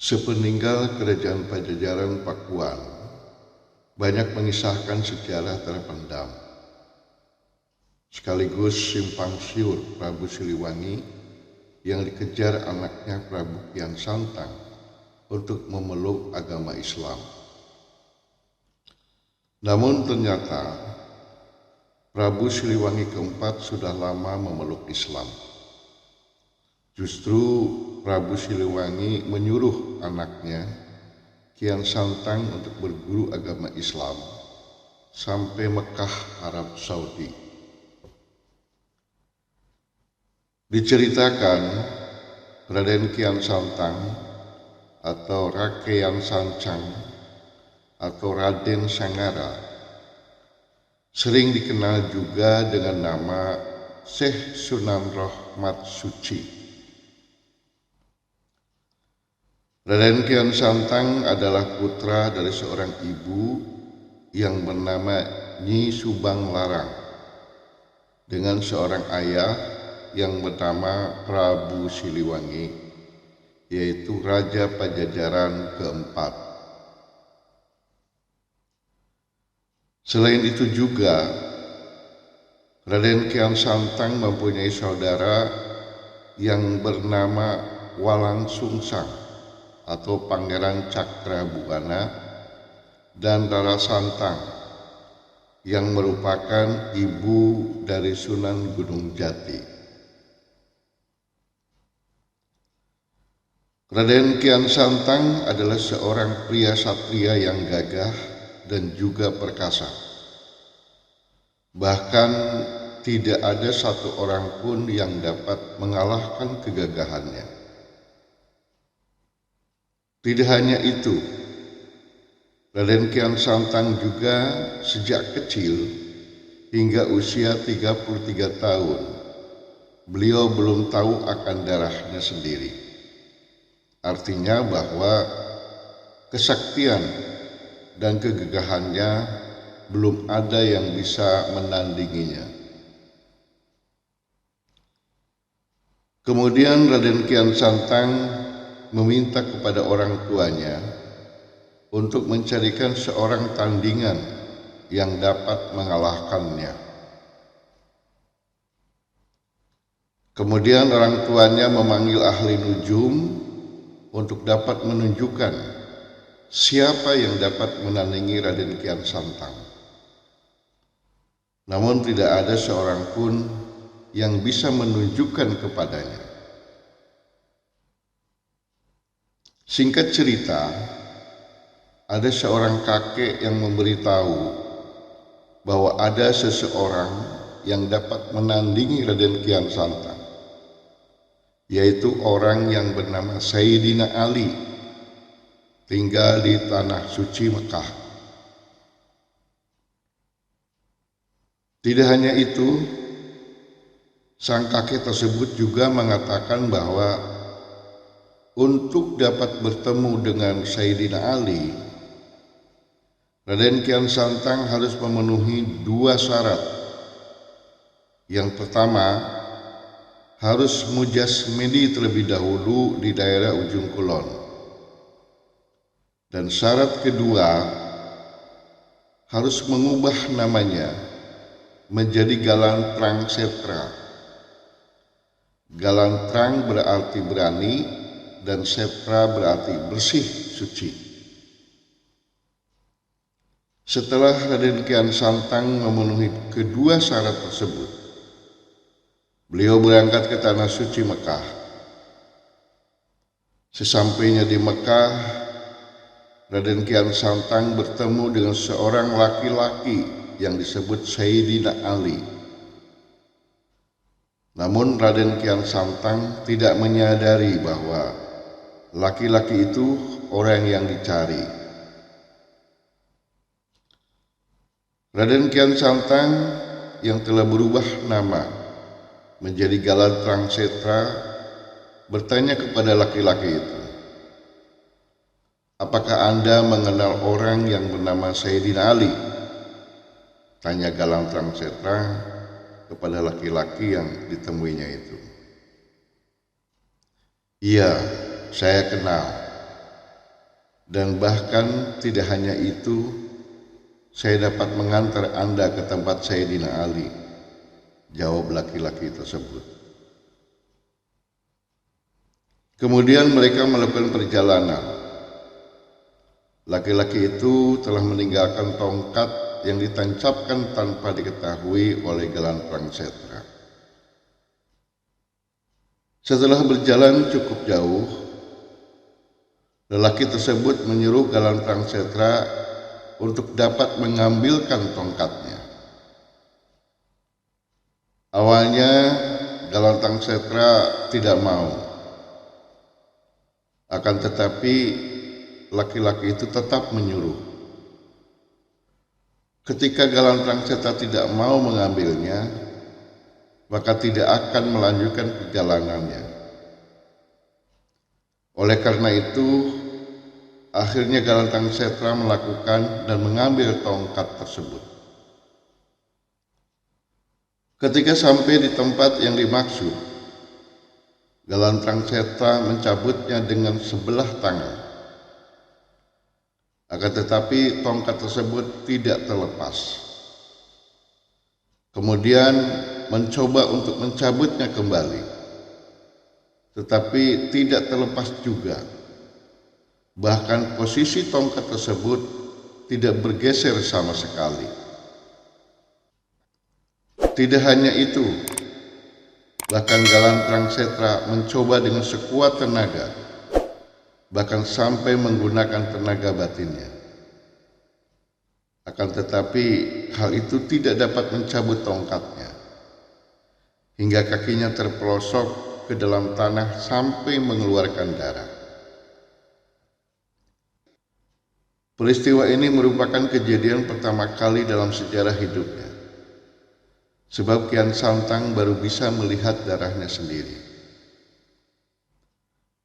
Sepeninggal kerajaan Pajajaran Pakuan, banyak mengisahkan sejarah terpendam, sekaligus simpang siur Prabu Siliwangi yang dikejar anaknya Prabu Kian Santang untuk memeluk agama Islam. Namun ternyata Prabu Siliwangi keempat sudah lama memeluk Islam. Justru Prabu Siliwangi menyuruh anaknya Kian Santang untuk berguru agama Islam sampai Mekah, Arab Saudi. Diceritakan Raden Kian Santang atau Rakean Sancang atau Raden Sangara sering dikenal juga dengan nama Syekh Sunan Rahmat Suci. Raden Kian Santang adalah putra dari seorang ibu yang bernama Nyi Subang Larang dengan seorang ayah yang bernama Prabu Siliwangi, yaitu Raja Pajajaran keempat. Selain itu juga, Raden Kian Santang mempunyai saudara yang bernama Walang Sungsang atau Pangeran Cakrabuana dan Rara Santang yang merupakan ibu dari Sunan Gunung Jati. Raden Kian Santang adalah seorang pria satria yang gagah dan juga perkasa. Bahkan tidak ada satu orang pun yang dapat mengalahkan kegagahannya. Tidak hanya itu, Raden Kian Santang juga sejak kecil hingga usia 33 tahun, beliau belum tahu akan darahnya sendiri. Artinya bahwa kesaktian dan kegagahannya belum ada yang bisa menandinginya. Kemudian Raden Kian Santang meminta kepada orang tuanya untuk mencarikan seorang tandingan yang dapat mengalahkannya. Kemudian orang tuanya memanggil ahli nujum untuk dapat menunjukkan siapa yang dapat menandingi Raden Kian Santang. Namun tidak ada seorang pun yang bisa menunjukkan kepadanya. Singkat cerita, ada seorang kakek yang memberitahu bahwa ada seseorang yang dapat menandingi Raden Kian Santang, yaitu orang yang bernama Sayyidina Ali, tinggal di Tanah Suci Mekah. Tidak hanya itu, sang kakek tersebut juga mengatakan bahwa untuk dapat bertemu dengan Sayyidina Ali, Raden Kian Santang harus memenuhi dua syarat. Yang pertama, harus mujasmedi terlebih dahulu di daerah Ujung Kulon. Dan syarat kedua, harus mengubah namanya menjadi Galantrang Setra. Galantrang berarti berani dan Setra berarti bersih, suci. Setelah Raden Kian Santang memenuhi kedua syarat tersebut, beliau berangkat ke Tanah Suci Mekah. Sesampainya di Mekah, Raden Kian Santang bertemu dengan seorang laki-laki yang disebut Sayyidina Ali. Namun Raden Kian Santang tidak menyadari bahwa laki-laki itu orang yang dicari. Raden Kian Santang yang telah berubah nama menjadi Galantrang Setra bertanya kepada laki-laki itu, "Apakah Anda mengenal orang yang bernama Sayyidina Ali?" Tanya Galantrang Setra kepada laki-laki yang ditemuinya itu. "Iya, saya kenal," Dan bahkan tidak hanya itu, saya dapat mengantar Anda ke tempat Sayyidina Ali, jawab laki-laki tersebut. Kemudian mereka melakukan perjalanan. Laki-laki itu telah meninggalkan tongkat yang ditancapkan tanpa diketahui oleh Galan Prangsetra. Setelah berjalan cukup jauh, lelaki tersebut menyuruh Galan Prangsetra untuk dapat mengambilkan tongkatnya. Awalnya Galan Prangsetra tidak mau, akan tetapi laki-laki itu tetap menyuruh. Ketika Galan Prangsetra tidak mau mengambilnya, maka tidak akan melanjutkan perjalanannya. Oleh karena itu, akhirnya Galan Prangsetra melakukan dan mengambil tongkat tersebut. Ketika sampai di tempat yang dimaksud, Galan Prangsetra mencabutnya dengan sebelah tangan. Akan tetapi tongkat tersebut tidak terlepas. Kemudian mencoba untuk mencabutnya kembali, tetapi tidak terlepas juga. Bahkan posisi tongkat tersebut tidak bergeser sama sekali. Tidak hanya itu, bahkan Galan Prangsetra mencoba dengan sekuat tenaga, bahkan sampai menggunakan tenaga batinnya. Akan tetapi hal itu tidak dapat mencabut tongkatnya, hingga kakinya terpelosok ke dalam tanah sampai mengeluarkan darah. Peristiwa ini merupakan kejadian pertama kali dalam sejarah hidupnya, sebab Kian Santang baru bisa melihat darahnya sendiri.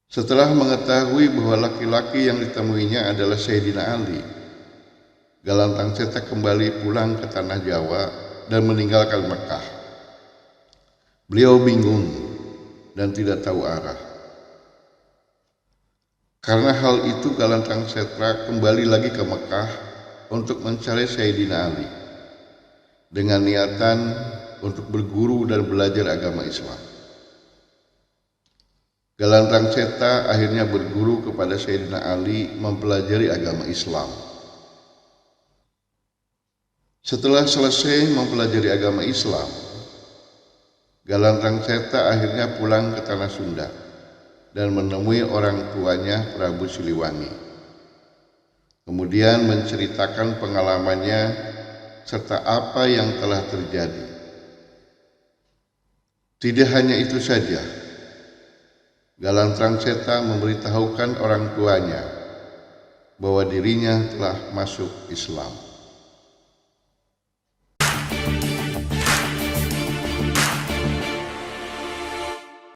Setelah mengetahui bahwa laki-laki yang ditemuinya adalah Sayyidina Ali, Galan Prangsetra kembali pulang ke tanah Jawa dan meninggalkan Mekah. Beliau bingung dan tidak tahu arah. Karena hal itu Galan Prangsetra kembali lagi ke Mekah untuk mencari Sayyidina Ali dengan niatan untuk berguru dan belajar agama Islam. Galan Prangsetra akhirnya berguru kepada Sayyidina Ali mempelajari agama Islam. Setelah selesai mempelajari agama Islam, Galan Prangsetra akhirnya pulang ke tanah Sunda dan menemui orang tuanya Prabu Siliwangi. Kemudian menceritakan pengalamannya serta apa yang telah terjadi. Tidak hanya itu saja, Galan Prangsetra memberitahukan orang tuanya bahwa dirinya telah masuk Islam.